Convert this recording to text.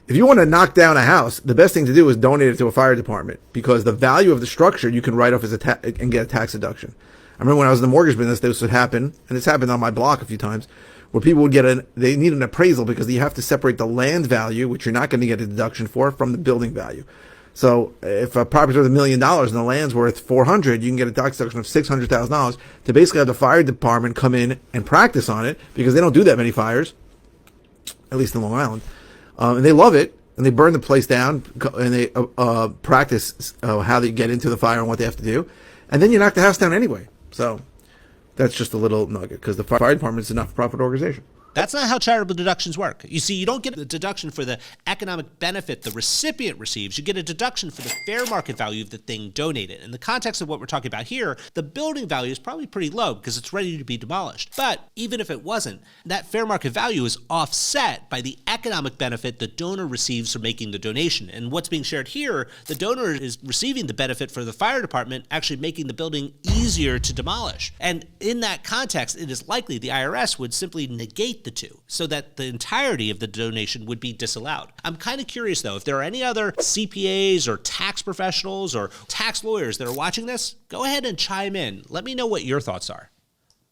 If you want to knock down a house, the best thing to do is donate it to a fire department, because the value of the structure you can write off as and get a tax deduction. I remember when I was in the mortgage business, this would happen, and it's happened on my block a few times, where people would they need an appraisal because you have to separate the land value, which you're not going to get a deduction for, from the building value. So if a property's worth $1 million and the land's worth 400, you can get a tax deduction of $600,000 to basically have the fire department come in and practice on it, because they don't do that many fires, at least in Long Island. And they love it, and they burn the place down, and they practice how they get into the fire and what they have to do, and then you knock the house down anyway. So that's just a little nugget, because the fire department is a not-for-profit organization. That's not how charitable deductions work. You see, you don't get a deduction for the economic benefit the recipient receives. You get a deduction for the fair market value of the thing donated. In the context of what we're talking about here, the building value is probably pretty low because it's ready to be demolished. But even if it wasn't, that fair market value is offset by the economic benefit the donor receives from making the donation. And what's being shared here, the donor is receiving the benefit for the fire department actually making the building easier to demolish. And in that context, it is likely the IRS would simply negate the two, so that the entirety of the donation would be disallowed. I'm kind of curious, though, if there are any other CPAs or tax professionals or tax lawyers that are watching this, go ahead and chime in. Let me know what your thoughts are.